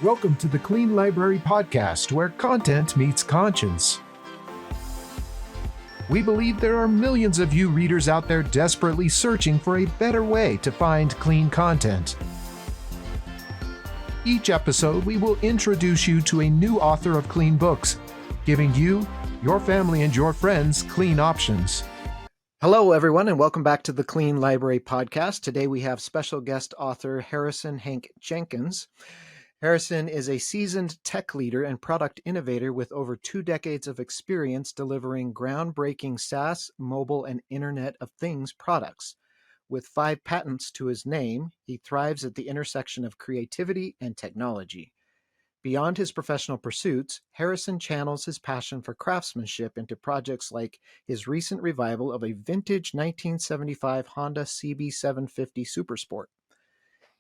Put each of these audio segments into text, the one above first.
Welcome to the Clean Library Podcast, where content meets conscience. We believe there are millions of you readers out there desperately searching for a better way to find clean content. Each episode, we will introduce you to a new author of clean books, giving you, your family, and your friends clean options. Hello, everyone, and welcome back to the Clean Library Podcast. Today we have special guest author Harrison Hank Jenkins. Harrison is a seasoned tech leader and product innovator with over 2 decades of experience delivering groundbreaking SaaS, mobile, and Internet of Things products. With 5 patents to his name, he thrives at the intersection of creativity and technology. Beyond his professional pursuits, Harrison channels his passion for craftsmanship into projects like his recent revival of a vintage 1975 Honda CB750 Supersport.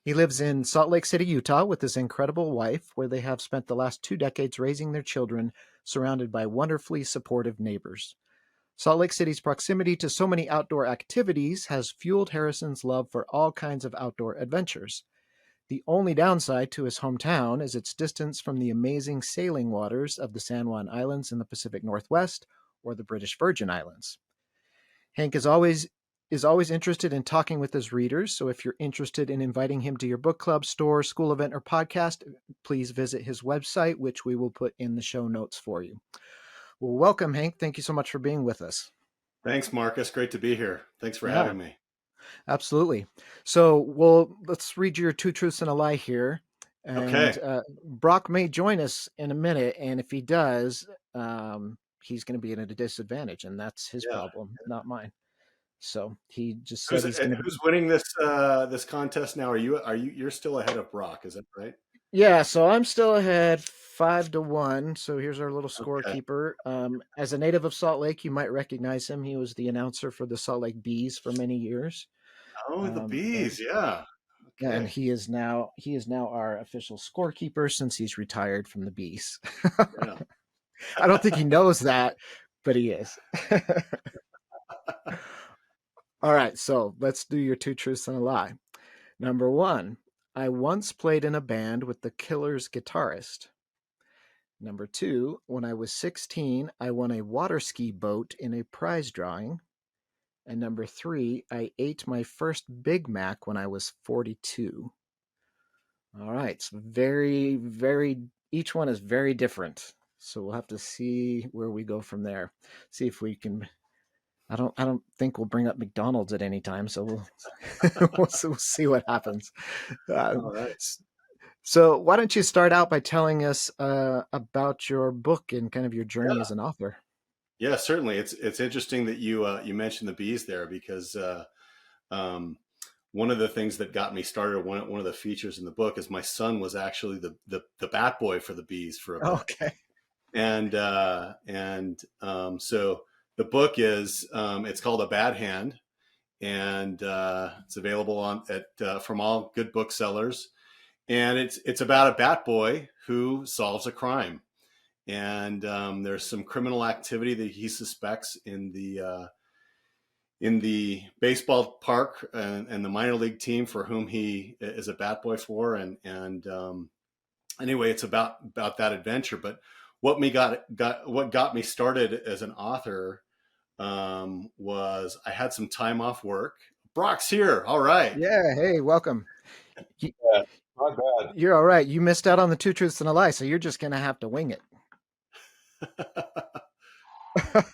He lives in Salt Lake City, Utah, with his incredible wife, where they have spent the last 2 decades raising their children, surrounded by wonderfully supportive neighbors. Salt Lake City's proximity to so many outdoor activities has fueled Harrison's love for all kinds of outdoor adventures. The only downside to his hometown is its distance from the amazing sailing waters of the San Juan Islands in the Pacific Northwest or the British Virgin Islands. Hank is always interested in talking with his readers, so if you're interested in inviting him to your book club, store, school event, or podcast, please visit his website, which we will put in the show notes for you. Well, welcome, Hank. Thank you so much for being with us. Thanks, Marcus. Great to be here. Thanks for having me. Absolutely. So, let's read your 2 truths and a lie here. And, okay. Brock may join us in a minute, and if he does, he's going to be at a disadvantage, and that's his problem, not mine. So he just said who's winning this contest now? You're still ahead of Brock, is that right? Yeah, so I'm still ahead 5-1. So here's our little scorekeeper. As a native of Salt Lake, you might recognize him. He was the announcer for the Salt Lake Bees for many years. Oh, the Bees, yeah. Okay. And he is now our official scorekeeper since he's retired from the Bees. Yeah. I don't think he knows that, but he is. All right, so let's do your 2 truths and a lie. Number 1, I once played in a band with the Killers guitarist. Number 2, when I was 16, I won a water ski boat in a prize drawing. And number 3, I ate my first Big Mac when I was 42. All right, so each one is very different. So we'll have to see where we go from there. See if we can. I don't think we'll bring up McDonald's at any time, so we'll see what happens. All right. So why don't you start out by telling us about your book and kind of your journey as an author? Yeah, certainly. It's interesting that you mentioned the Bees there, because one of the things that got me started, one of the features in the book, is my son was actually the bat boy for the Bees for a bit. Okay. And so the book is it's called A Bad Hand, and it's available from all good booksellers. And it's about a bat boy who solves a crime, and there's some criminal activity that he suspects in the baseball park and the minor league team for whom he is a bat boy for, and anyway, it's about that adventure. But what got me started as an author was I had some time off work. Brock's here. All right. Yeah. Hey, welcome. Yeah, not bad. You're all right. You missed out on the 2 truths and a lie, so you're just going to have to wing it.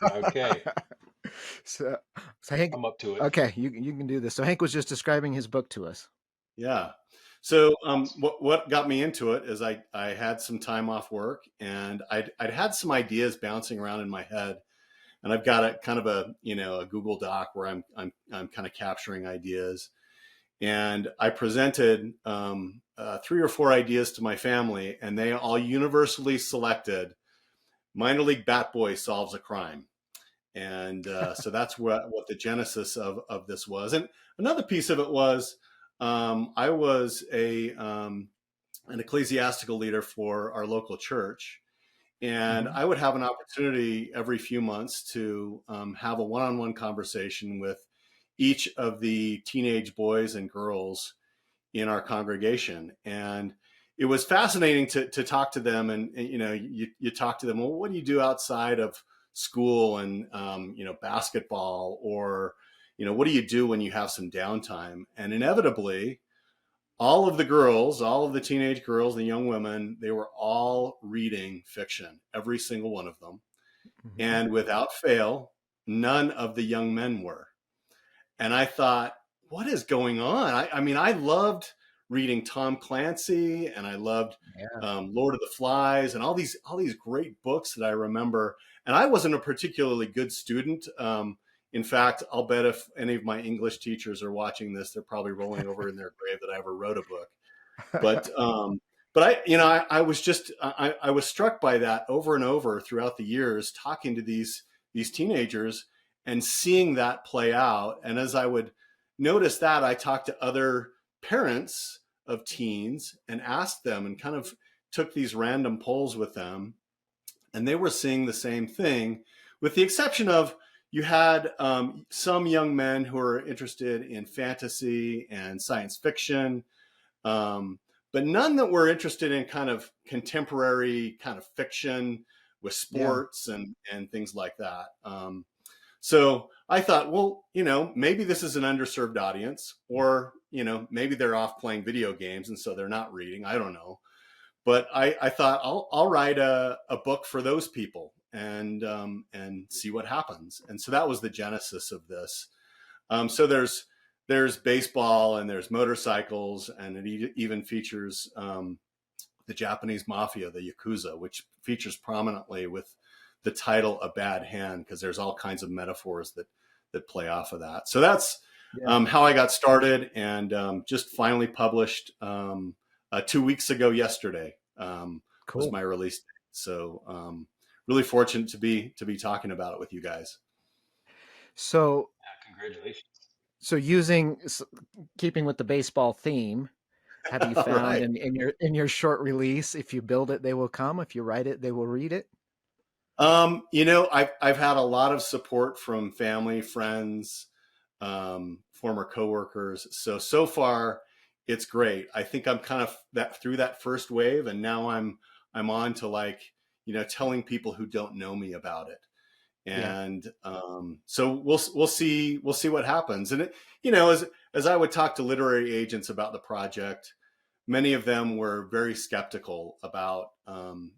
Okay. So Hank, I'm up to it. Okay, you can do this. So Hank was just describing his book to us. Yeah. So what got me into it is I had some time off work, and I'd had some ideas bouncing around in my head, and I've got a kind of a Google Doc where I'm kind of capturing ideas, and I presented 3 or 4 ideas to my family, and they all universally selected Minor League Bat Boy Solves a Crime. And so that's what the genesis of this was. And another piece of it was I was an ecclesiastical leader for our local church, and I would have an opportunity every few months to have a one-on-one conversation with each of the teenage boys and girls in our congregation. And it was fascinating to talk to them, and you talk to them. Well, what do you do outside of school and basketball, or what do you do when you have some downtime? And inevitably, all of the girls, all of the teenage girls, the young women, they were all reading fiction, every single one of them. Mhm. And without fail, none of the young men were. And I thought, what is going on? I mean, I loved reading Tom Clancy, and I loved Yeah. Lord of the Flies, and all these great books that I remember. And I wasn't a particularly good student. In fact, I'll bet if any of my English teachers are watching this, they're probably rolling over in their grave that I ever wrote a book. But I was just I was struck by that over and over throughout the years, talking to these teenagers and seeing that play out. And as I would notice that, I talked to other parents of teens and asked them, and kind of took these random polls with them, and they were seeing the same thing, with the exception of you had some young men who are interested in fantasy and science fiction, um, but none that were interested in kind of contemporary kind of fiction with Yeah. sports and things like that. So I thought, well, maybe this is an underserved audience, or maybe they're off playing video games and so they're not reading. I don't know, but I thought I'll write a book for those people, and see what happens. And so that was the genesis of this. So there's baseball, and there's motorcycles, and it even features the Japanese mafia, the Yakuza, which features prominently with the title "A Bad Hand," because there's all kinds of metaphors that play off of that. So that's Yeah. how I got started, and just finally published 2 weeks ago. Yesterday was Cool. my release date. So really fortunate to be talking about it with you guys. So, Yeah, congratulations. so keeping with the baseball theme, have you All found right. in your short release, if you build it, they will come. If you write it, they will read it. I've had a lot of support from family, friends, former coworkers. So far, it's great. I think I'm kind of that through that first wave, and now I'm on to, like, telling people who don't know me about it. Yeah. And so we'll see what happens. And as I would talk to literary agents about the project, many of them were very skeptical about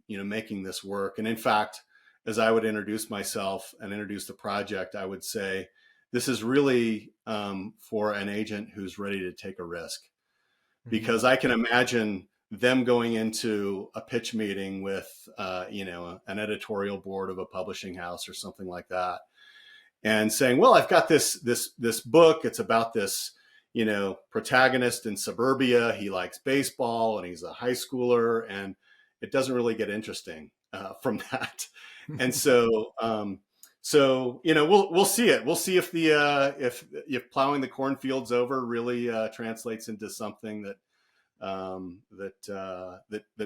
making this work. And in fact, as I would introduce myself and introduce the project, I would say this is really for an agent who's ready to take a risk, Mhm. because I can imagine them going into a pitch meeting with an editorial board of a publishing house or something like that, and saying, well, I've got this book. It's about this protagonist in suburbia. He likes baseball, and he's a high schooler, and it doesn't really get interesting from that. And so we'll see it. We'll see if the if plowing the cornfields over really translates into something that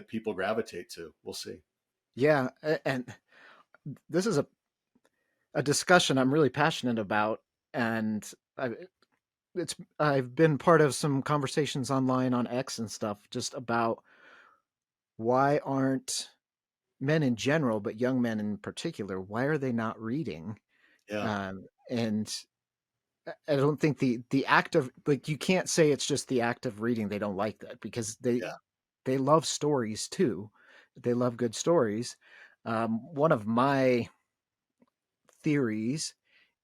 people gravitate to. We'll see. Yeah, and this is a discussion I'm really passionate about, and I've been part of some conversations online on X and stuff, just about why aren't men in general, but young men in particular, why are they not reading? Yeah. And I don't think the act of, like, you can't say it's just the act of reading they don't like, that, because Yeah. they love stories too. They love good stories. One of my theories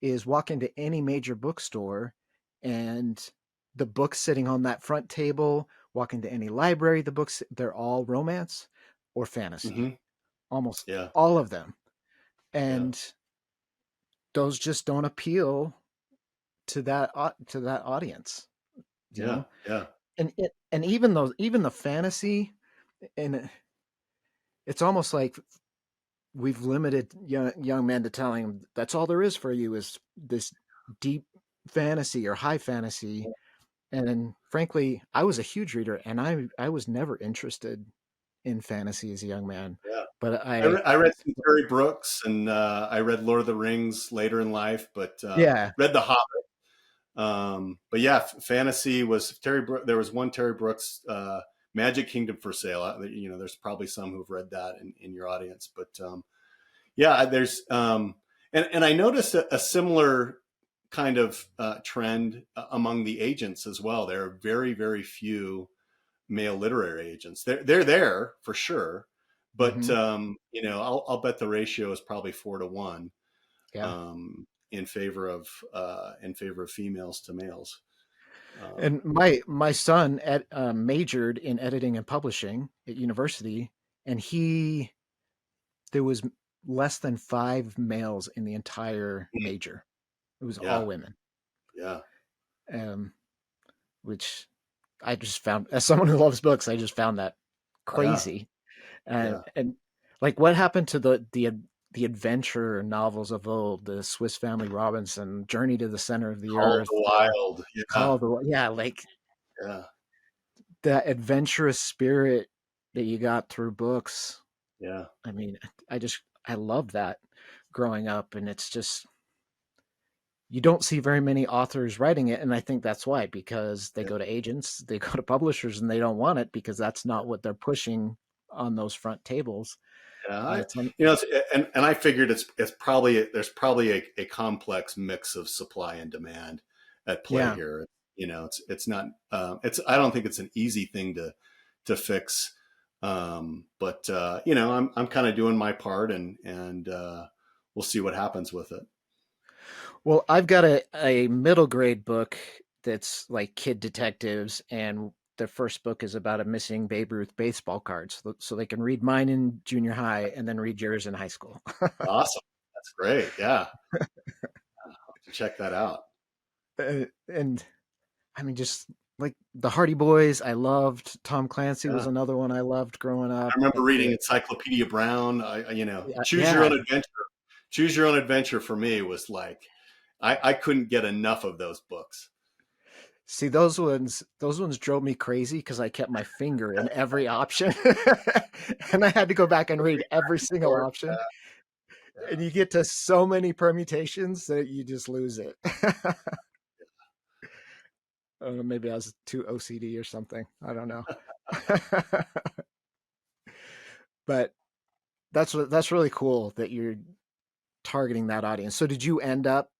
is walk into any major bookstore, and the books sitting on that front table, walk into any library, the books, they're all romance or fantasy, Hmm. almost Yeah. all of them. Yeah. And those just don't appeal to that audience, you Yeah. know. Yeah. And even the fantasy, and it's almost like we've limited young men to telling them that's all there is for you is this deep fantasy or high fantasy. And frankly, I was a huge reader, and I was never interested in fantasy as a young man. Yeah. But I read some Terry Brooks, and I read Lord of the Rings later in life, but yeah, read The Hobbit. But yeah, fantasy was There was one Terry Brooks Magic Kingdom for Sale. There's probably some who've read that in your audience, but yeah, there's and I noticed a similar kind of trend among the agents as well. There are very, very few male literary agents. They're there for sure, but I'll bet the ratio is probably 4-1 Yeah. in favor of females to males. And my son majored in editing and publishing at university, and there was less than 5 males in the entire major. It was all Yeah, women. yeah, Which I just found, as someone who loves books, I just found that yeah, crazy. yeah. And like, what happened to the adventure novels of old, the Swiss Family Robinson, Journey to the Center of the Call of Earth, the Wild. Yeah, Call of the, yeah, like yeah, that adventurous spirit that you got through books. yeah, I mean, I love that growing up, and it's just, you don't see very many authors writing it, and I think that's why, because they yeah. go to agents, they go to publishers, and they don't want it because that's not what they're pushing on those front tables. Yeah, It's on, and I figured it's probably there's probably a complex mix of supply and demand at play yeah. here. It's not I don't think it's an easy thing to fix, but I'm kind of doing my part, and we'll see what happens with it. Well, I've got a middle grade book that's like kid detectives, and the first book is about a missing Babe Ruth baseball card, so they can read mine in junior high and then read yours in high school. Awesome, that's great. Yeah, I'll have to check that out. And I mean, just like the Hardy Boys, I loved. Tom Clancy was Yeah. another one I loved growing I up. remember reading Encyclopedia Brown. Choose your Yeah. own adventure. Choose your own adventure for me was like, I couldn't get enough of those books. See, those ones drove me crazy because I kept my finger in every option, and I had to go back and read every single option. And Yeah. you get to so many permutations that you just lose it. I don't know, maybe I was too OCD or something. I don't know. But that's really cool that you're targeting that audience. So did you end up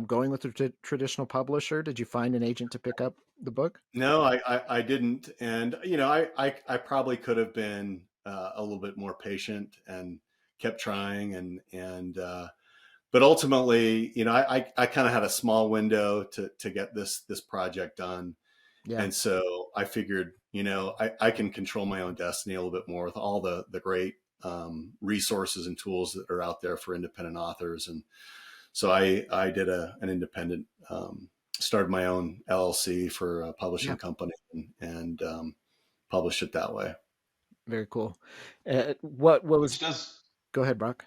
going with the traditional publisher? Did you find an agent to pick up the book? No, I didn't. And, I probably could have been a little bit more patient and kept trying. But ultimately, I kind of had a small window to get this project done. Yeah. And so I figured, I can control my own destiny a little bit more with all the great resources and tools that are out there for independent authors. And so I did an independent, started my own LLC for a publishing Yeah. company and published it that way. Very cool. What was? Which does, Go ahead, Brock.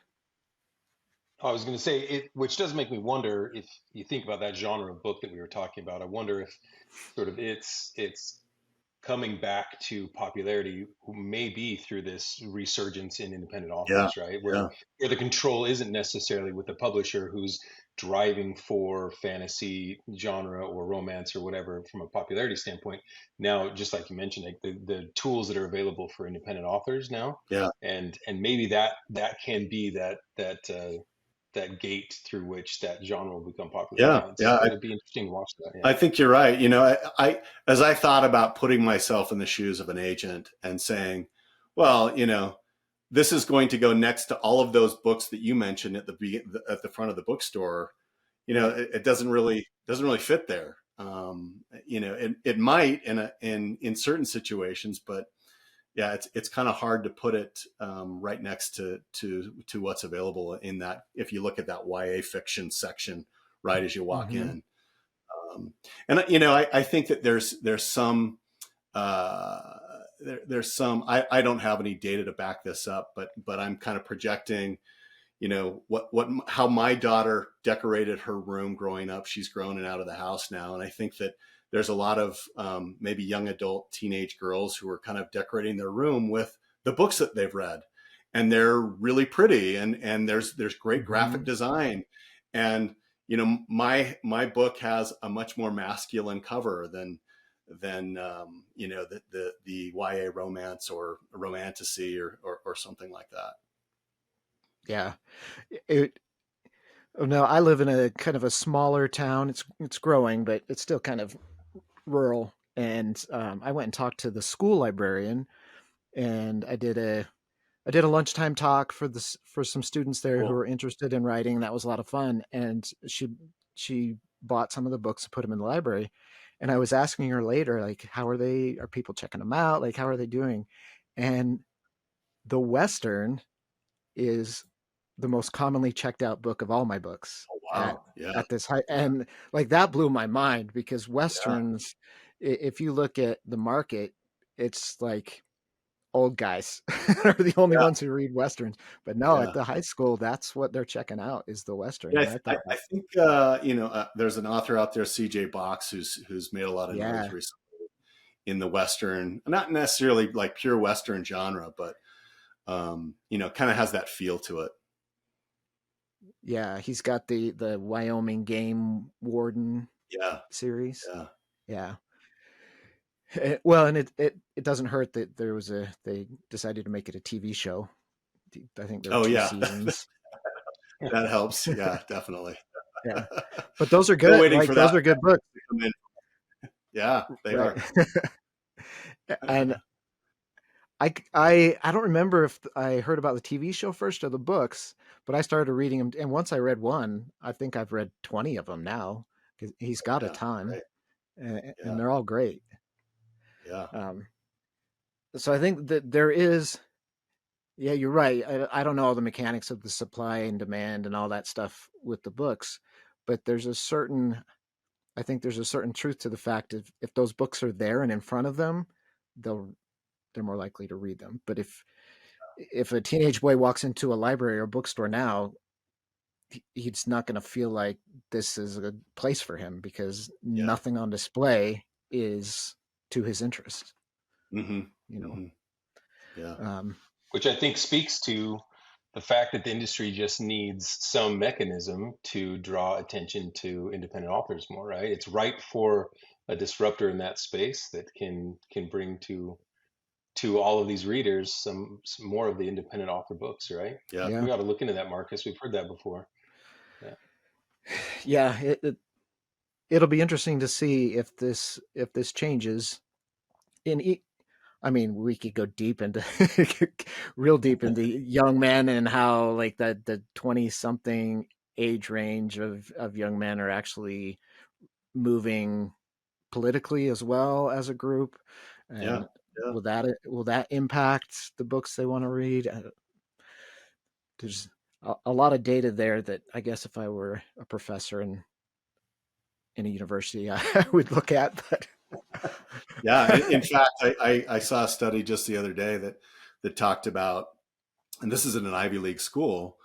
I was going to say it, which does make me wonder if you think about that genre of book that we were talking about. I wonder if sort of it's coming back to popularity maybe through this resurgence in independent Yeah. authors, right? Yeah. Where the control isn't necessarily with the publisher who's driving for fantasy genre or romance or whatever from a popularity standpoint. Now, just like you mentioned, like the tools that are available for independent authors now, Yeah. and maybe that can be that gate through which that genre will become popular Yeah. again. Yeah. It'd be interesting to watch that. Yeah. I think you're right. I as I thought about putting myself in the shoes of an agent and saying, well, this is going to go next to all of those books that you mentioned at the front of the bookstore. It doesn't really fit there. It might in certain situations, but yeah, it's kind of hard to put it right next to what's available in that. If you look at that YA fiction section right as you walk Mm-hmm. in. And I think that there's some there's some I don't have any data to back this up, but I'm kind of projecting, how my daughter decorated her room growing up. She's grown and out of the house now, and I think that there's a lot of maybe young adult teenage girls who are kind of decorating their room with the books that they've read, and they're really pretty, and there's great graphic design, and my book has a much more masculine cover than the YA romance or romantasy or something like that. Yeah. It, oh, no, I live in a kind of a smaller town. It's growing, but it's still kind of rural. And I went and talked to the school librarian, and I did a lunchtime talk for this for some students there who Cool. were interested in writing. That was a lot of fun, and she bought some of the books and put them in the library. And I was asking her later, like, how are they? Are people checking them out? Like, how are they doing? And the Western is the most commonly checked out book of all my books Oh, at wow. Yeah. this height, and like that blew my mind because Yeah. Westerns, if you look at the market, it's like old guys are the only Yeah. ones who read Westerns. But no, at Yeah. the high school, that's what they're checking out is the Western. Yeah, And I thought, I think there's an author out there, C.J. Box, who's made a lot of noise yeah, recently in the Western, not necessarily like pure Western genre, but kind of has that feel to it. yeah, he's got the Wyoming Game Warden Yeah, series. yeah. Yeah. Well, and it doesn't hurt that they decided to make it a TV show. I think there were Oh, two yeah, seasons. that helps. Yeah, definitely. Yeah, but those are Still good. waiting Like for that those are good books, to come in. Yeah, they right? are. And I don't remember if I heard about the TV show first or the books, but I started reading them, and once I read one, I think I've read 20 of them now because he's got a Yeah, ton, right. and Yeah, they're all great. yeah, Um, so I think that there is, yeah, you're right. I don't know all the mechanics of the supply and demand and all that stuff with the books, but I think there's a certain truth to the fact if those books are there and in front of them, they'll they're more likely to read them. But if a teenage boy walks into a library or bookstore now, he's not going to feel like this is a place for him because yeah. nothing on display is to his interest. Mm-hmm. You know, Mm-hmm. Yeah, um, Which I think speaks to the fact that the industry just needs some mechanism to draw attention to independent authors more, right? It's ripe for a disruptor in that space that can bring to all of these readers some more of the independent author books, right? yeah, yeah, We ought to look into that, Marcus. We've heard that before. Yeah. yeah. It'll be interesting to see if this changes. In I mean, we could go deep into real deep into young men and how like the 20 something age range of young men are actually moving politically as well as a group, yeah, and yeah. will that impact the books they want to read? There's a lot of data there that I guess if I were a professor in a university, I would look at. But Yeah. In fact, I saw a study just the other day that talked about, and this is in an Ivy League school,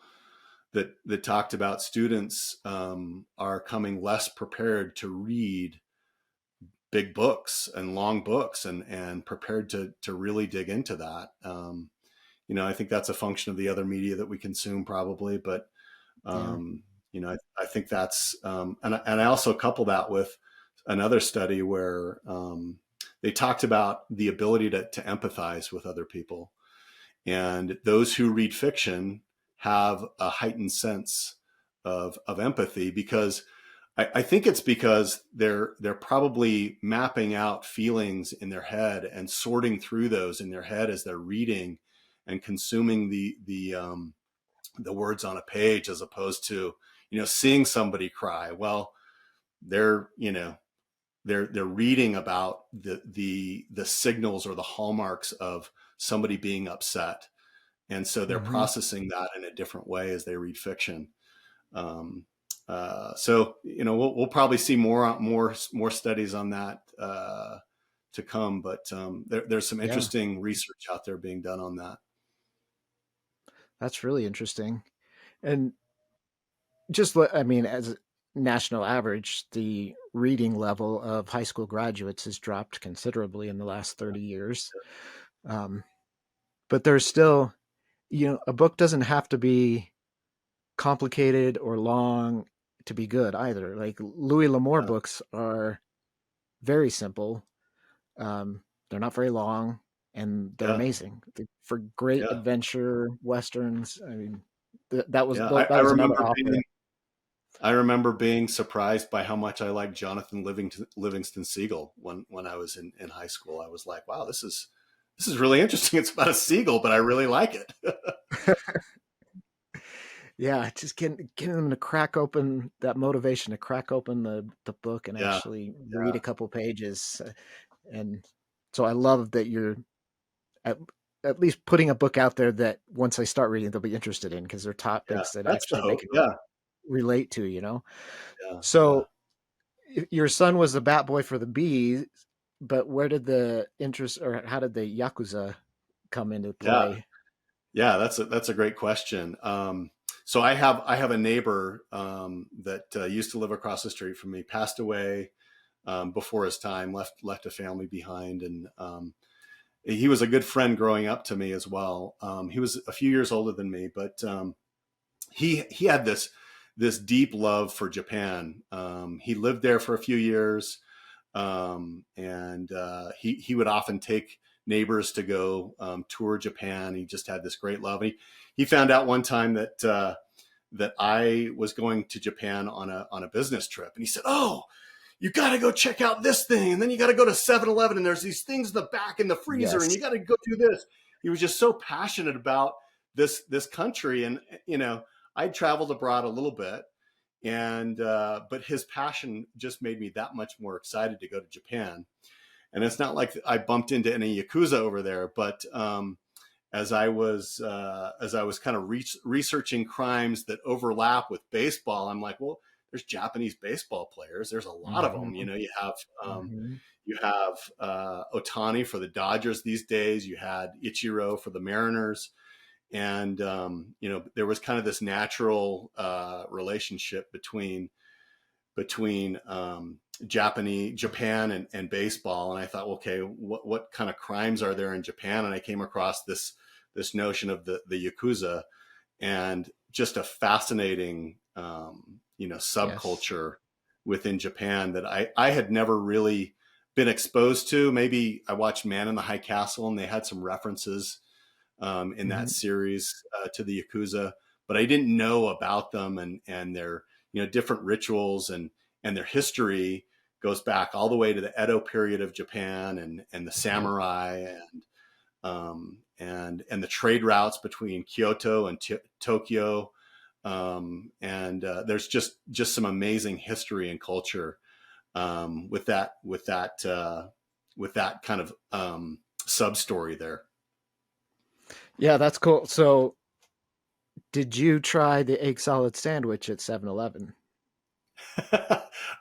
that talked about students are coming less prepared to read big books and long books and prepared to really dig into that. I think that's a function of the other media that we consume probably, but yeah, I think that's and I also couple that with another study where they talked about the ability to empathize with other people, and those who read fiction have a heightened sense of empathy because I think it's because they're probably mapping out feelings in their head and sorting through those in their head as they're reading and consuming the words on a page as opposed to seeing somebody cry. Well, they're they're reading about the signals or the hallmarks of somebody being upset, and so they're hmm processing that in a different way as they read fiction. Um, so we'll probably see more studies on that to come, but there's some yeah, interesting research out there being done on that. that's really interesting. And I mean, as a national average, the reading level of high school graduates has dropped considerably in the last 30 years. Um, but there's still, a book doesn't have to be complicated or long to be good either. Like Louis L'Amour Yeah, books are very simple, They're not very long, and they're Yeah. amazing for great Yeah. adventure westerns. I mean, that was Yeah. that was another author. I remember being surprised by how much I liked Jonathan Livingston Seagull when I was in high school. I was like, wow, this is really interesting. It's about a seagull, but I really like it. Yeah, just getting them to crack open that motivation to crack open the book and Yeah. actually read Yeah. a couple pages. And so I love that you're at, at least putting a book out there that once they start reading, they'll be interested in because they're Yeah. topics that That's the actually they hope. can Yeah. relate to, you know? Yeah. Yeah. So your son was the bat boy for the bees, but where did the interest or how did the Yakuza come into Yeah. play? Yeah. That's a great question. So I have a neighbor that used to live across the street from me, passed away before his time, left a family behind, and he was a good friend growing up to me as well. He was a few years older than me, but he had this deep love for Japan. He lived there for a few years, and he would often take neighbors to go tour Japan. He just had this great love. He found out one time that I was going to Japan on a business trip, and he said, "Oh, you got to go check out this thing, and then you got to go to 7-Eleven, and there's these things in the back in the freezer, and Yes. you got to go do this." He was just so passionate about this country, and I traveled abroad a little bit, and but his passion just made me that much more excited to go to Japan. And it's not like I bumped into any yakuza over there, but as I was kind of researching crimes that overlap with baseball, I'm like, well, there's Japanese baseball players. There's a lot of them. Hmm. Hmm. You have Otani for the Dodgers these days. You had Ichiro for the Mariners, and there was kind of this natural relationship between Japan and baseball. And I thought, okay, what kind of crimes are there in Japan? And I came across this notion of the Yakuza, and just a fascinating, Yes. subculture within Japan that I had never really been exposed to. Maybe I watched Man in the High Castle, and they had some references in that Hmm. series to the Yakuza, but I didn't know about them and their different rituals and their history goes back all the way to the Edo period of Japan and the Yep. samurai and the trade routes between Kyoto and Tokyo. And there's just some amazing history and culture with that kind of sub story there. Yeah, that's cool. So did you try the egg salad sandwich at 7-Eleven?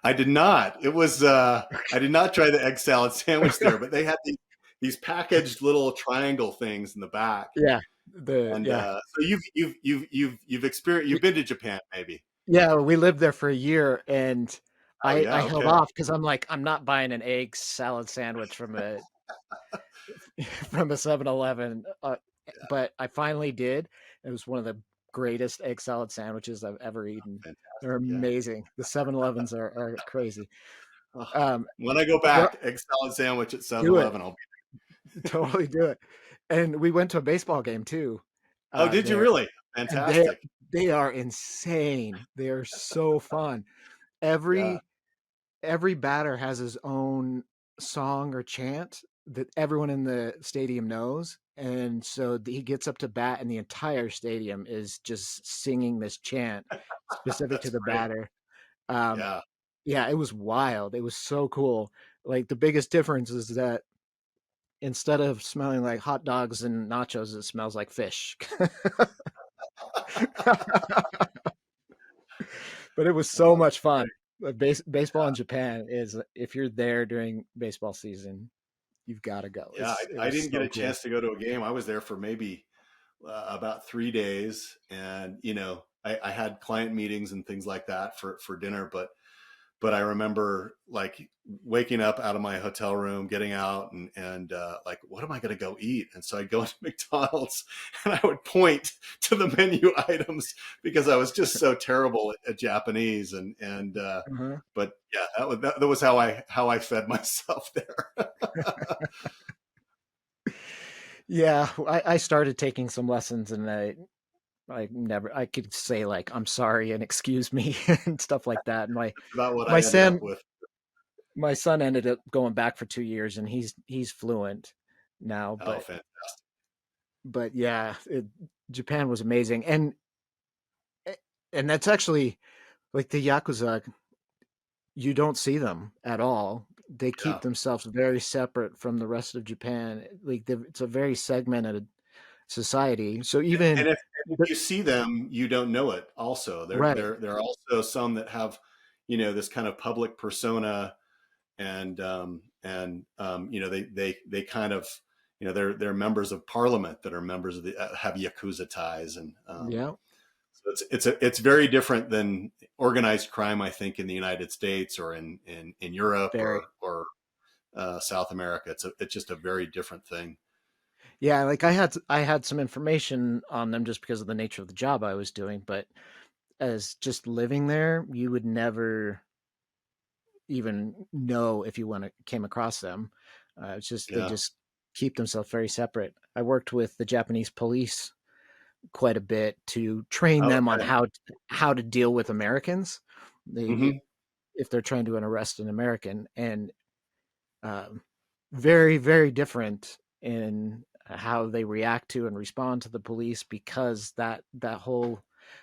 I did not. I did not try the egg salad sandwich there, but they had these packaged little triangle things in the back. Yeah. And Yeah. so you've experienced, you've been to Japan maybe. Yeah, we lived there for a year, and Oh I yeah, held okay. off because I'm like, I'm not buying an egg salad sandwich from a from a 7-Eleven, but I finally did. It was one of the greatest egg salad sandwiches I've ever eaten. They're Fantastic. Yeah. amazing. The 7-Elevens are crazy. Oh, Um, when I go well, back, egg salad sandwich at do it. 7-Eleven, I'll be. Totally do it. And we went to a baseball game too, Oh, did you there, really? and Fantastic. they are insane. They are so fun. Yeah. Every every batter has his own song or chant that everyone in the stadium knows. And so he gets up to bat, and the entire stadium is just singing this chant specific to That's the great. batter. Um, Yeah. yeah, it was wild. It was so cool. Like the biggest difference is that instead of smelling like hot dogs and nachos, it smells like fish. But it was so Oh, much that's fun. great. Baseball in Japan is, if you're there during baseball season, you've got to go. Yeah, It I was didn't get so a cool. chance to go to a game. I was there for maybe about 3 days, and I had client meetings and things like that for dinner. but I remember like waking up out of my hotel room, getting out and like, what am I going to go eat? And so I'd go into McDonald's and I would point to the menu items because I was just so terrible at Japanese. Uh-huh. But yeah, that was how I fed myself there. Yeah, I started taking some lessons, and I could say like I'm sorry and excuse me and stuff like that. And About what my I ended up son with. my son ended up going back for 2 years, and he's fluent now. Oh, But fantastic. yeah, Japan was amazing, and that's actually like the Yakuza. You don't see them at all. They Yeah. keep themselves very separate from the rest of Japan. Like it's a very segmented society. So And even if you see them, you don't know it. Also, right, there are also some that have, this kind of public persona, they kind of, they're members of parliament that are members of the have yakuza ties, and yeah, so it's very different than organized crime, I think, in the United States or in Europe very. or South America. It's just a very different thing. Yeah, like I had some information on them just because of the nature of the job I was doing, but as just living there, you would never even know if you came across them. It's just they Yeah. just keep themselves very separate. I worked with the Japanese police quite a bit to train them on Okay. how to deal with Americans. They Hmm. if they're trying to arrest an American, and um, very very different in how they react to and respond to the police, because that whole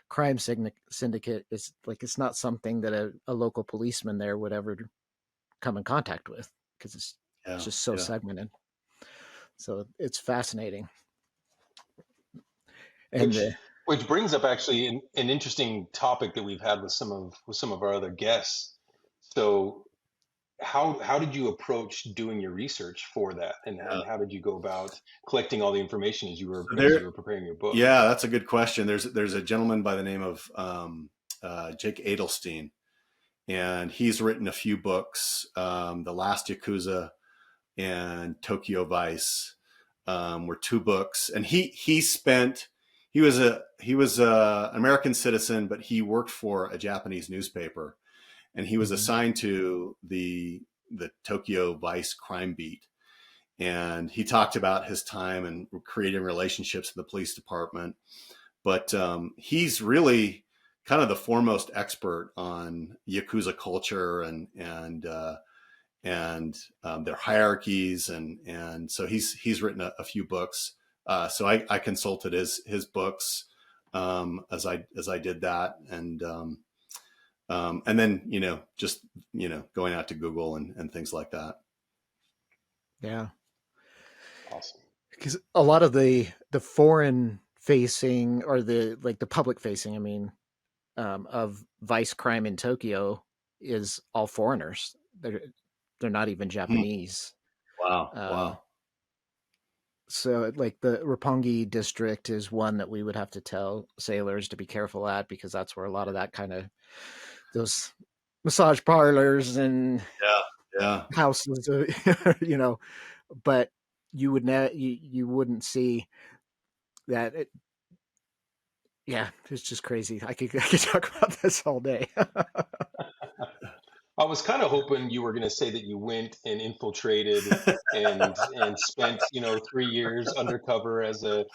crime syndicate is like it's not something that a local policeman there would ever come in contact with, because it's Yeah. just so Yeah. segmented. So it's fascinating. And Which which brings up actually an interesting topic that we've had with some of our other guests. So how did you approach doing your research for that, Yeah. and how did you go about collecting all the information So as there, you were preparing your book? yeah, that's a good question. There's a gentleman by the name of Jake Adelstein, and he's written a few books. The Last Yakuza and Tokyo Vice were two books, and he was a American citizen, but he worked for a Japanese newspaper, and he was mhm. assigned to the Tokyo Vice crime beat. And he talked about his time and creating relationships in the police department. But he's really kind of the foremost expert on Yakuza culture and their hierarchies, and so he's written a few books. So I consulted his books as I did that, and then just going out to Google and things like that. Yeah, Awesome. because a lot of the foreign facing, or the public facing, I mean, of vice crime in Tokyo is all foreigners. They're not even Hmm. Japanese. Wow, Um, wow. so like the Roppongi district is one that we would have to tell sailors to be careful at, because that's where a lot of that kind of those massage parlors and Yeah, yeah. houses, but you wouldn't see that. Yeah, it's just crazy. I could talk about this all day. I was kind of hoping you were going to say that you went and infiltrated and spent 3 years undercover as a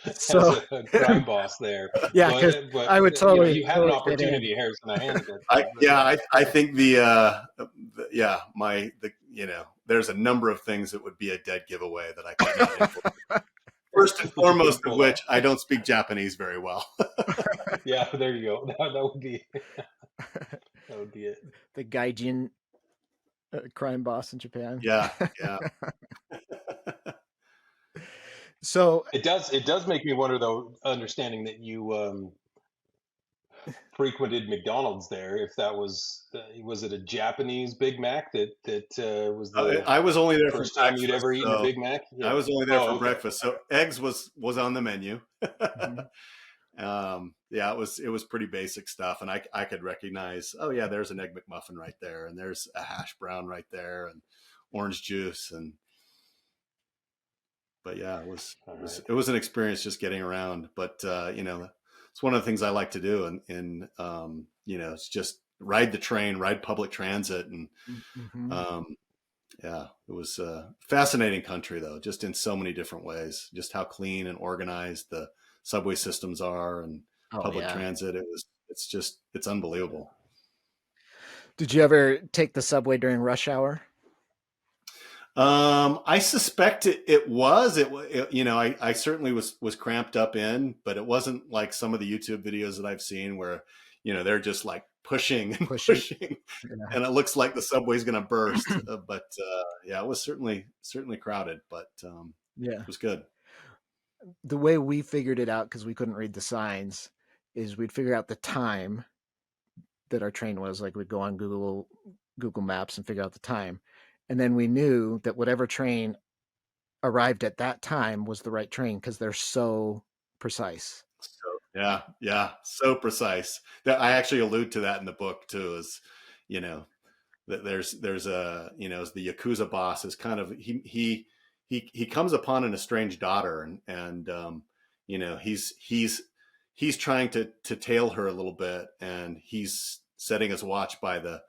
as So a crime boss there. yeah, because But I would you had an totally fit in. opportunity. Harrison, I handed that to I you. But yeah, yeah, I think yeah, there's a number of things that would be a dead giveaway that I could not influence. First and that you foremost couldn't of pull which, off. I don't speak Japanese very well. Yeah, there you go. That would be that would be it. The gaijin crime boss in Japan. Yeah, yeah. So It does make me wonder though, understanding that you frequented McDonald's there, if that was it a Japanese Big Mac that was the I was only there for first time you'd breakfast, ever eaten a so Big Mac? I Yeah. was only there for Oh, okay. breakfast. So eggs was on the menu, mhm. Yeah, it was pretty basic stuff, and I could recognize, oh yeah, there's an egg McMuffin right there, and there's a hash brown right there, and orange juice, and but yeah, it was All it was right. it was an experience just getting around. But it's one of the things I like to do, and it's just ride the train, ride public transit, and Mm-hmm. um, yeah, it was a fascinating country though, just in so many different ways. Just how clean and organized the subway systems are, and Oh public yeah. transit. It's unbelievable. Did you ever take the subway during rush hour? I suspect it was I certainly was cramped up in, but it wasn't like some of the YouTube videos that I've seen where they're just like pushing and Pushing. pushing, Yeah. and it looks like the subway's going to burst. But yeah, it was certainly crowded, but Yeah. it was good. The way we figured it out, because we couldn't read the signs, is we'd figure out the time that our train was. Like we'd go on Google Maps and figure out the time, and then we knew that whatever train arrived at that time was the right train because they're so precise. So yeah, so precise. That I actually allude to that in the book too. Is you know that there's a as the yakuza boss is kind of he comes upon an estranged daughter, and he's trying to tail her a little bit, and he's setting his watch by the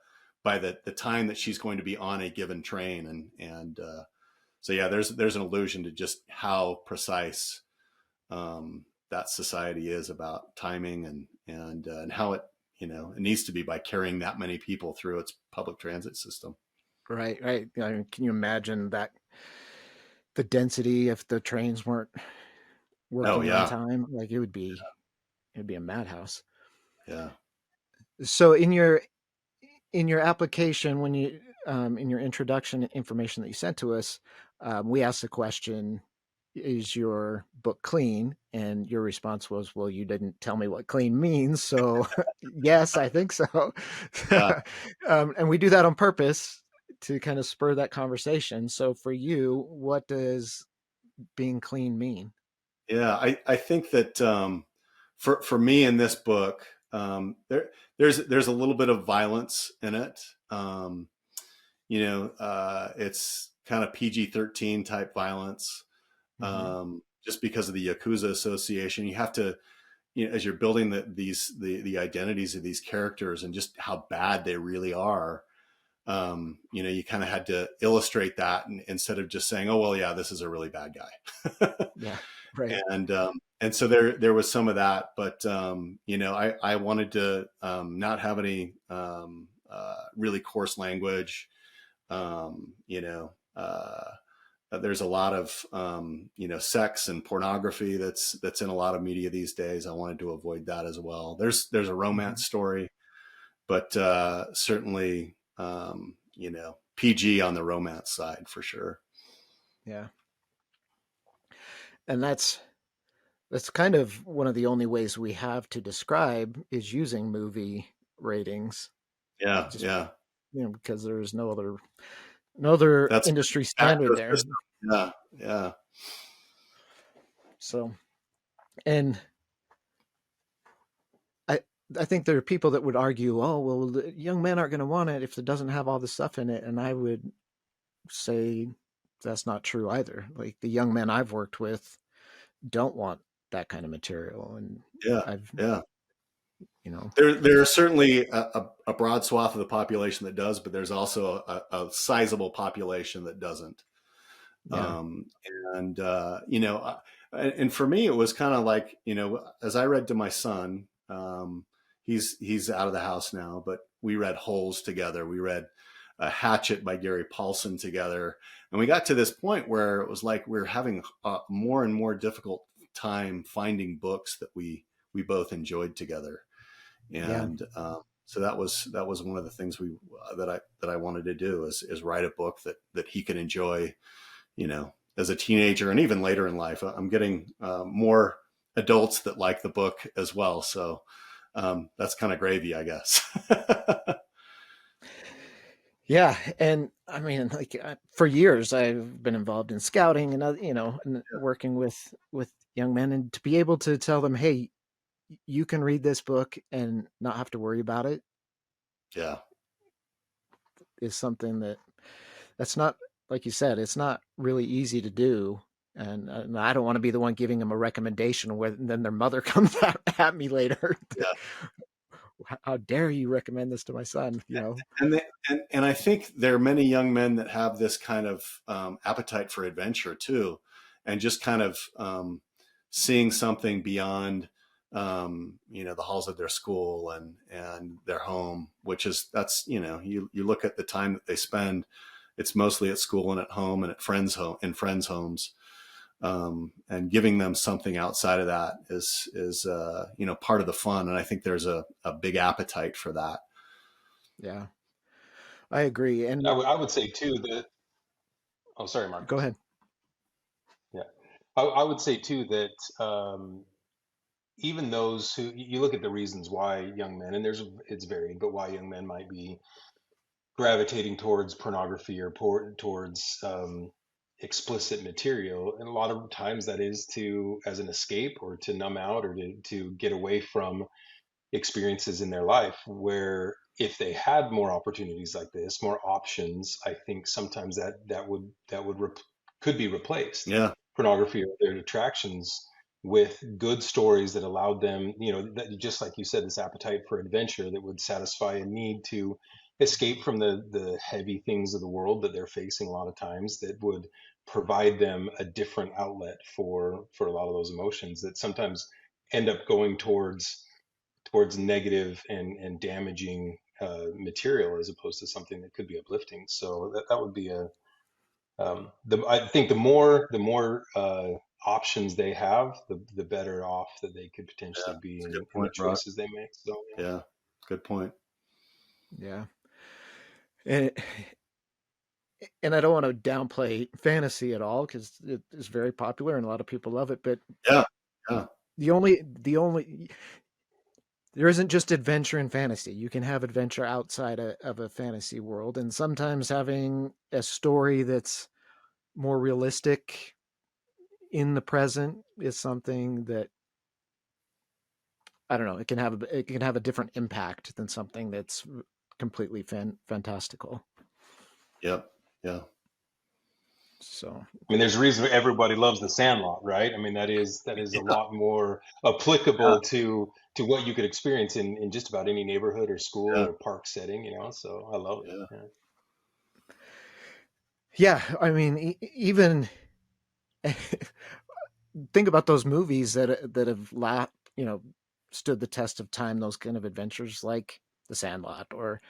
time that she's going to be on a given train, and so yeah, there's an allusion to just how precise that society is about timing, and how it needs to be by carrying that many people through its public transit system. Right, right. I mean, can you imagine that the density if the trains weren't Oh working on yeah, time? Like it'd be a madhouse. yeah, So in your application, when you in your introduction information that you sent to us, we asked the question, "Is your book clean?" And your response was, "Well, you didn't tell me what clean means, so yes, I think so." yeah, And we do that on purpose to kind of spur that conversation. So for you, what does being clean mean? yeah. I think that for me in this book, there's a little bit of violence in it. It's kind of PG-13 type violence, Hmm. just because of the Yakuza association. You have to, as you're building the identities of these characters and just how bad they really are. You kind of had to illustrate that, and instead of just saying, "Oh well, yeah, this is a really bad guy," Yeah, right. and so there was some of that, but I wanted to not have any really coarse language. Um, you know, there's a lot of sex and pornography that's in a lot of media these days. I wanted to avoid that as well. There's a Hmm. romance story, but certainly PG on the romance side for sure. Yeah, and that's kind of one of the only ways we have to describe is using movie ratings. Yeah, Just yeah. because there's no other That's industry back to standard the there. system. Yeah, yeah, So, and I I think there are people that would argue, oh well, the young men aren't going to want it if it doesn't have all this stuff in it, and I would say that's not true either. Like the young men I've worked with don't want that kind of material, and yeah, I've yeah. you know There are certainly a broad swath of the population that does, but there's also a sizable population that doesn't. yeah. Um, and and for me, it was kind of like as I read to my son. He's out of the house now, but we read Holes together. We read Hatchet by Gary Paulson together, and we got to this point where it was like we are having a more and more difficult time finding books that we both enjoyed together. Yeah. And so that was one of the things that I wanted to do is write a book that he could enjoy, as a teenager and even later in life. I'm getting more adults that like the book as well, so that's kind of gravy, I guess. Yeah, and I mean, like for years, I've been involved in scouting and and working with young men, and to be able to tell them, hey, you can read this book and not have to worry about it Yeah. is something that's not, like you said, it's not really easy to do. And I don't want to be the one giving them a recommendation where then their mother comes at me later. Yeah. How dare you recommend this to my son? And I think there are many young men that have this kind of appetite for adventure too, and just kind of seeing something beyond the halls of their school and their home, which is you look at the time that they spend, it's mostly at school and at home and at friends homes. And giving them something outside of that is part of the fun. And I think there's a big appetite for that. Yeah, I agree. And I would say too that, oh, sorry, go Marcus. ahead. Yeah. I would say too that even those who, you look at the reasons why young men, and it's varied, but why young men might be gravitating towards pornography or towards explicit material, and a lot of times that is to as an escape or to numb out or to get away from experiences in their life. Where if they had more opportunities like this, more options, I think sometimes could be replaced, Yeah. pornography or their attractions, with good stories that allowed them, that, just like you said, this appetite for adventure that would satisfy a need to escape from the heavy things of the world that they're facing a lot of times, that would provide them a different outlet for a lot of those emotions that sometimes end up going towards negative and damaging material, as opposed to something that could be uplifting. So that would be I think the more options they have, the better off that they could Yeah. potentially be That's a good in the point, Rock. choices they make. So yeah. Yeah. Good point. Yeah. And and I don't want to downplay fantasy at all because it is very popular and a lot of people love it. But Yeah. Yeah. the only there isn't just adventure in fantasy. You can have adventure outside of a fantasy world, and sometimes having a story that's more realistic in the present is something that, I don't know. It can have a different impact than something that's completely fantastical. Yep. Yeah. So I mean, there's a reason everybody loves The Sandlot, right? I mean, that is a Yeah. lot more Yeah. applicable to what you could experience in just about any neighborhood or school Yeah. or park setting, So I love it. Yeah. Yeah. yeah, I mean, even think about those movies that have stood the test of time. Those kind of adventures, like The Sandlot or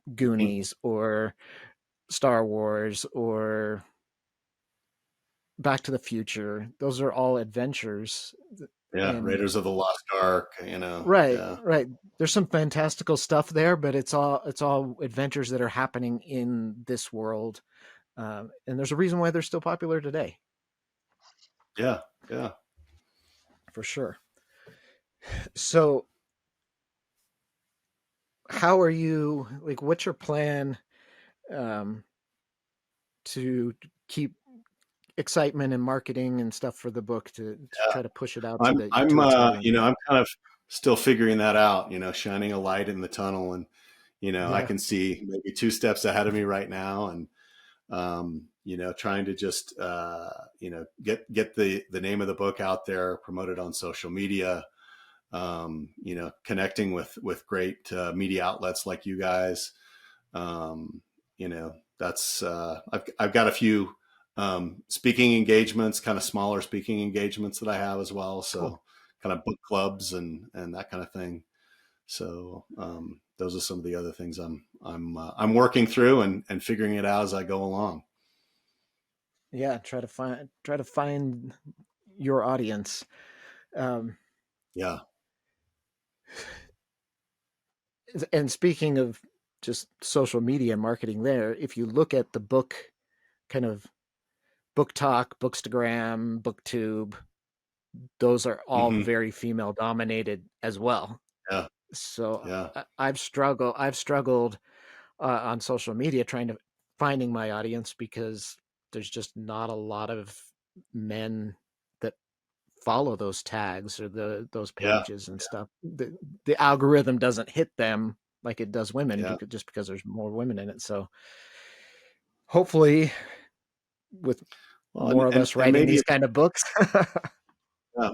Mhm. Goonies or Star Wars or Back to the Future. Those are all adventures. Yeah. And Raiders of the Lost Ark, right, Yeah. right. There's some fantastical stuff there, but it's all adventures that are happening in this world, and there's a reason why they're still popular today, Yeah. Yeah. for sure. So, how are you? Like, what's your plan um, to keep excitement and marketing and stuff for the book to try to push it out I'm I'm to its audience? I'm kind of still figuring that out, shining a light in the tunnel, and I Yeah, can see maybe two steps ahead of me right now, and trying to just get the name of the book out there, promote it on social media, connecting with great media outlets like you guys. That's I've got a few speaking engagements, kind of smaller speaking engagements that I have as well. cool. So kind of book clubs and that kind of thing. So those are some of the other things I'm working through and figuring it out as I go along. Yeah, try to find your audience. Um, Yeah. and speaking of just social media marketing, there, if you look at the book, kind of book talk, bookstagram, booktube, those are all Hmm. very female dominated as well. Yeah. So Yeah. I've struggled on social media trying to finding my audience because there's just not a lot of men that follow those tags or those Yeah. pages and stuff, the algorithm doesn't hit them like it does women, Yeah. just because there's more women in it. So hopefully, with Well, more of us and writing these kind of books.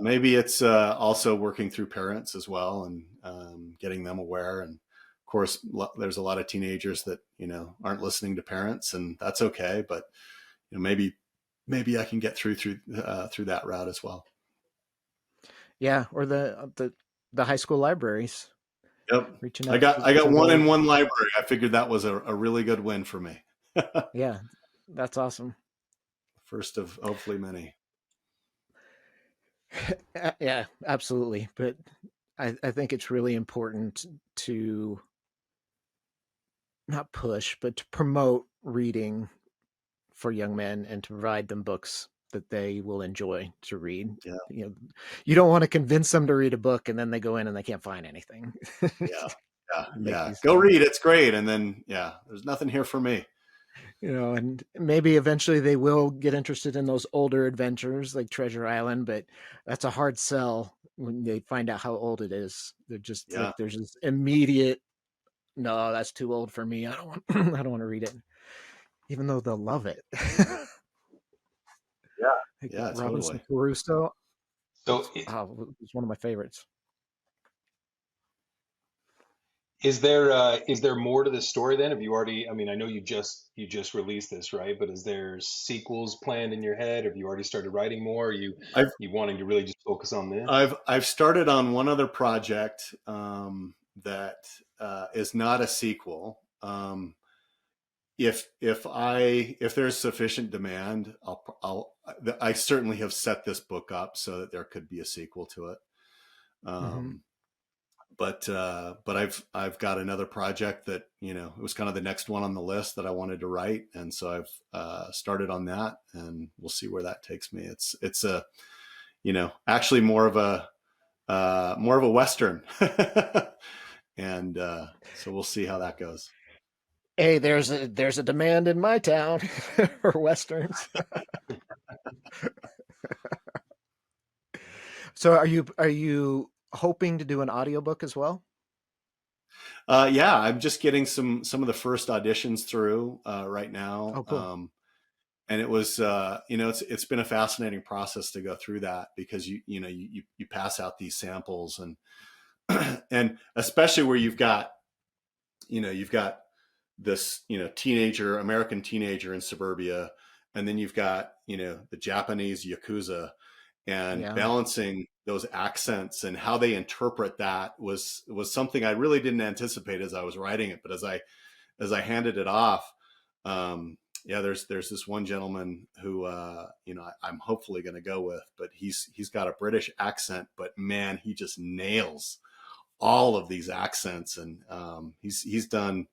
maybe it's also working through parents as well, and getting them aware. And of course, there's a lot of teenagers that aren't listening to parents, and that's okay. But maybe I can get through that route as well. Yeah, or the high school libraries, Yep. reaching I out got to one in those. one library. I figured that was a really good win for me. Yeah, that's awesome. First of hopefully many. Yeah, absolutely. But I think it's really important to not push, but to promote reading for young men and to provide them books that they will enjoy to read. Yeah. You don't want to convince them to read a book and then they go in and they can't find anything. Yeah. Yeah. Make Yeah. these, Go read. It's great. And then, yeah, there's nothing here for me. and maybe eventually they will get interested in those older adventures like Treasure Island, but that's a hard sell when they find out how old it is. They're just Yeah. like, there's this immediate, no, that's too old for me. I don't want, I don't want to read it, even though they'll love it. Yeah. Like Yeah, Robinson totally. Crusoe, So it's one of my favorites. is there more to the story then? Have you already, I mean, I know you just released this, right? But is there sequels planned in your head? Have you already started writing more? Are I've you wanting to really just focus on this? I've started on one other project that is not a sequel. If there's sufficient demand, I certainly have set this book up so that there could be a sequel to it. Mm-hmm. But I've got another project that it was kind of the next one on the list that I wanted to write, and so I've started on that, and we'll see where that takes me. It's a actually more of a Western. And so we'll see how that goes. Hey, there's a demand in my town for westerns. So are you hoping to do an audiobook as well? Yeah, I'm just getting some of the first auditions through right now. Oh, cool. And it was it's been a fascinating process to go through that, because you pass out these samples, and and especially where you've got this American teenager in suburbia, and then you've got the Japanese yakuza, and Yeah. balancing those accents and how they interpret that was something I really didn't anticipate as I was writing it. But as I handed it off, yeah, there's this one gentleman who I'm hopefully going to go with, but he's got a British accent, but man, he just nails all of these accents. And he's done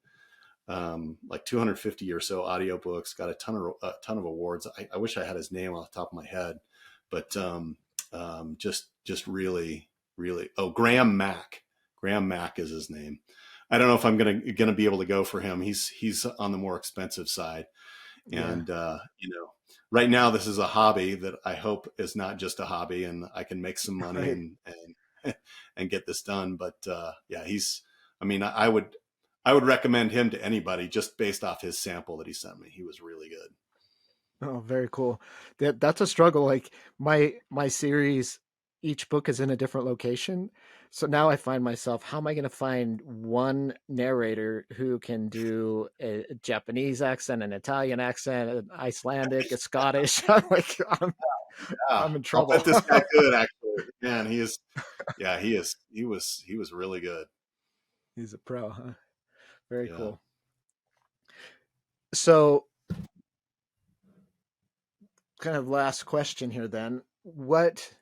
like 250 or so audiobooks, got a ton of awards. I wish I had his name off the top of my head, but just really, really. Oh, Graham Mack is his name. I don't know if I'm gonna be able to go for him. He's on the more expensive side, Yeah. and right now this is a hobby that I hope is not just a hobby, and I can make some money Right. and get this done. But yeah, I mean, I would recommend him to anybody just based off his sample that he sent me. He was really good. Oh, very cool. That's a struggle. Like my series, each book is in a different location. So now I find myself, how am I going to find one narrator who can do a Japanese accent, an Italian accent, an Icelandic, a Scottish? Yeah, I'm in I'll trouble. bet this guy good. Actually, man, he is. Yeah, he is. He was really good. He's a pro, huh? Very Yeah. cool. So, kind of last question here then. What,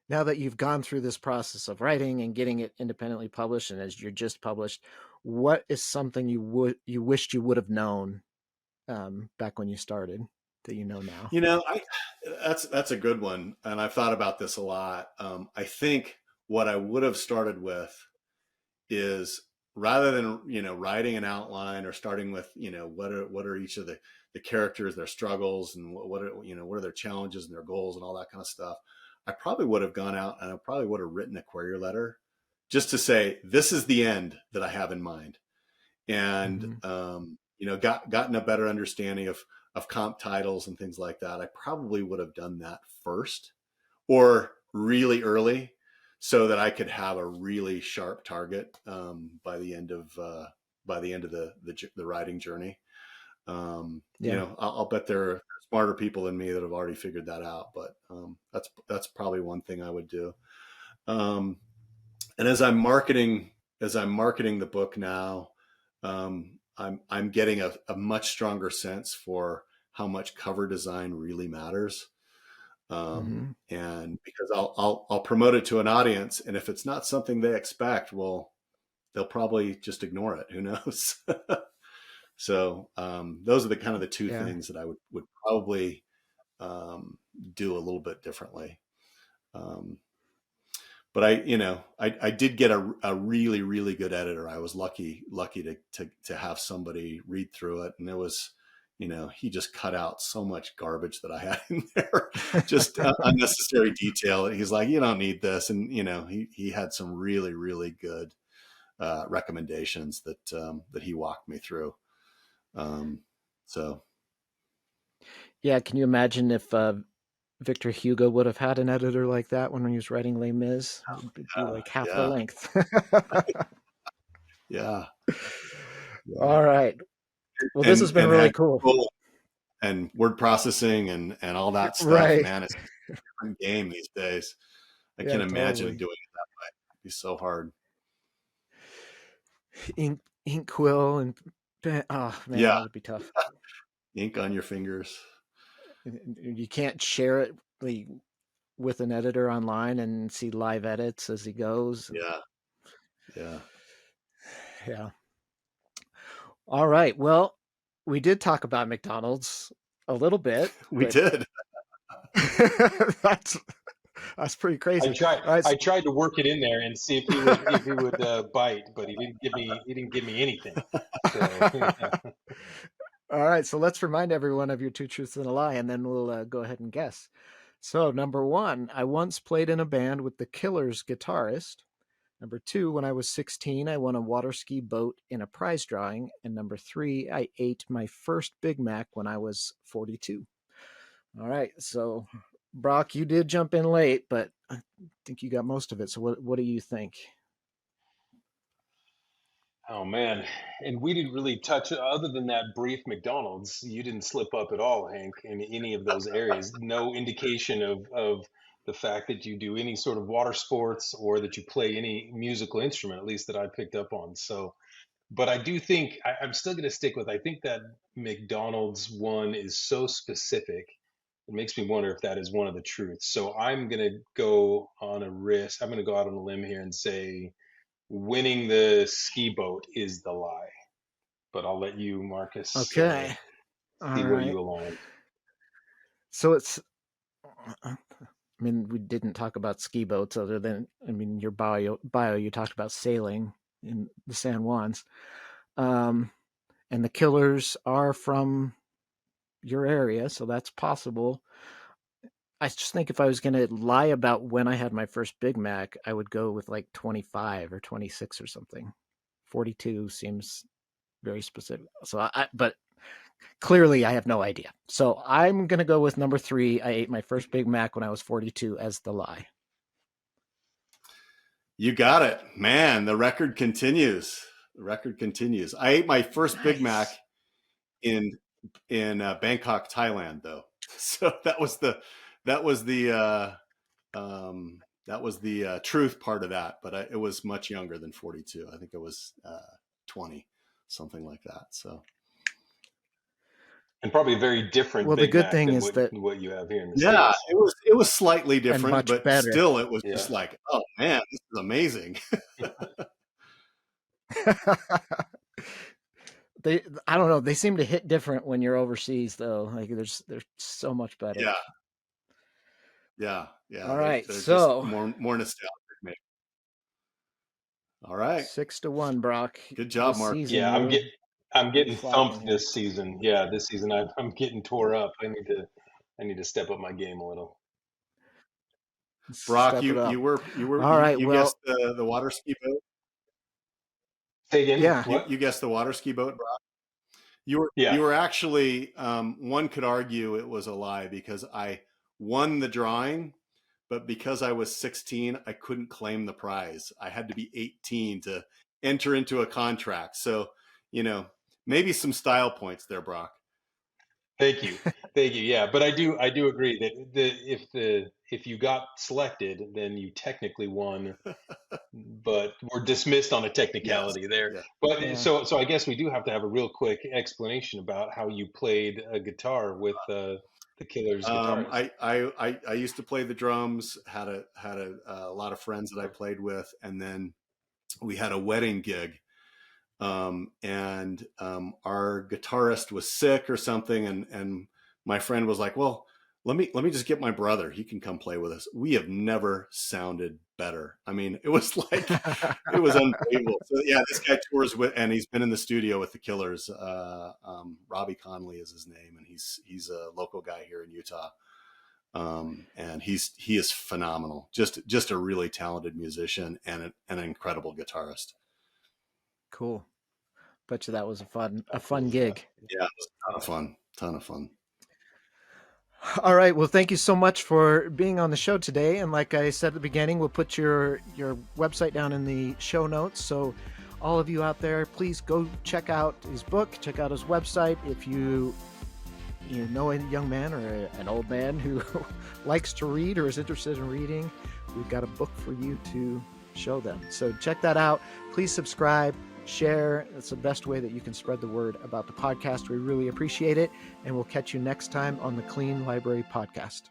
now that you've gone through this process of writing and getting it independently published, and as you're just published, what is something you wished you would have known back when you started that you know now? That's a good one, and I've thought about this a lot. I think what I would have started with is, rather than writing an outline or starting with what are each of the characters, their struggles, and what are their challenges and their goals and all that kind of stuff. I probably would have gone out and I probably would have written a query letter just to say, this is the end that I have in mind. And, gotten a better understanding of comp titles and things like that. I probably would have done that first or really early so that I could have a really sharp target by the end of the writing journey. I'll bet there are smarter people than me that have already figured that out, but that's probably one thing I would do. And as I'm marketing the book now, I'm getting a much stronger sense for how much cover design really matters. And because I'll promote it to an audience, and if it's not something they expect, well, they'll probably just ignore it. Who knows? So those are the two things that I would probably do a little bit differently. But I did get a really, really good editor. I was lucky to have somebody read through it, and it was, he just cut out so much garbage that I had in there, just unnecessary detail. He's like, you don't need this, and he had some really, really good recommendations that he walked me through. So, yeah, can you imagine if Victor Hugo would have had an editor like that when he was writing Les Mis? It'd be like half the length. Yeah. All right. Well, this has been really cool. And word processing and all that stuff, right. Man, it's a different game these days. I can't imagine doing it that way. It'd be so hard. Ink quill and oh man, that would be tough. Ink on your fingers. You can't share it with an editor online and see live edits as he goes. Yeah. All right. Well, we did talk about McDonald's a little bit. We did. That's pretty crazy. I tried to work it in there and see if he would bite, but he didn't give me anything. So, All right, so let's remind everyone of your two truths and a lie, and then we'll go ahead and guess. So, number 1, I once played in a band with the Killers guitarist. Number 2, when I was 16, I won a water ski boat in a prize drawing. And number 3, I ate my first Big Mac when I was 42. All right, so Brock, you did jump in late, but I think you got most of it. So what do you think? Oh man, and we didn't really touch, other than that brief McDonald's, you didn't slip up at all, Hank, in any of those areas. No indication of the fact that you do any sort of water sports or that you play any musical instrument, at least that I picked up on. So, but I do think I'm still going to stick with, I think that McDonald's one is so specific. It makes me wonder if that is one of the truths. So I'm going to go on a risk. I'm going to go out on a limb here and say winning the ski boat is the lie. But I'll let you, Marcus, see where you align. So it's, I mean, we didn't talk about ski boats other than, your bio, you talked about sailing in the San Juans. And the Killers are from your area, so that's possible. I just think if I was going to lie about when I had my first Big Mac, I would go with like 25 or 26 or something. 42 seems very specific. So but clearly I have no idea. So I'm going to go with number 3. I ate my first Big Mac when I was 42 as the lie. You got it, man. The record continues. I ate my first Big Mac in Bangkok, Thailand, though. So that was the truth part of that, but it was much younger than 42. I think it was 20, something like that. So, and probably a very different. Well, Big the good Mac thing than is that what you have here in the States. it was slightly different, but better. Still, it was just like, oh man, this is amazing. I don't know. They seem to hit different when you're overseas, though. Like they're so much better. Yeah. All right, they're so just more nostalgic, maybe. All right, 6-1, Brock. Good job, Mark. Yeah, I'm getting thumped this season. Yeah, this season I'm getting tore up. I need to step up my game a little. Brock, Step it up. All right. you Well, guessed the water ski boat. Say again. yeah. What? You guessed the water ski boat, Brock. Yeah. You were actually, one could argue it was a lie because I won the drawing, but because I was 16, I couldn't claim the prize. I had to be 18 to enter into a contract. So, maybe some style points there, Brock. Thank you. Thank you. Yeah, but I do agree that if you got selected, then you technically won, but we're dismissed on a Yes. technicality there. Yeah. But Yeah. so I guess we do have to have a real quick explanation about how you played a guitar with the Killers guitarist. I used to play the drums, had a lot of friends that I played with, and then we had a wedding gig. And our guitarist was sick or something, and my friend was like, "Well, let me just get my brother. He can come play with us." We have never sounded better. I mean, it was like it was unbelievable. So yeah, this guy tours with, and he's been in the studio with the Killers. Robbie Conley is his name, and he's a local guy here in Utah. And he is phenomenal. Just a really talented musician and an incredible guitarist. Cool. Bet you that was a fun gig. Yeah, it was a ton of fun. Ton of fun. All right. Well, thank you so much for being on the show today. And like I said at the beginning, we'll put your website down in the show notes. So all of you out there, please go check out his book, check out his website. If you know a young man or an old man who likes to read or is interested in reading, we've got a book for you to show them. So check that out. Please subscribe, share. That's the best way that you can spread the word about the podcast. We really appreciate it. And we'll catch you next time on the Clean Library Podcast.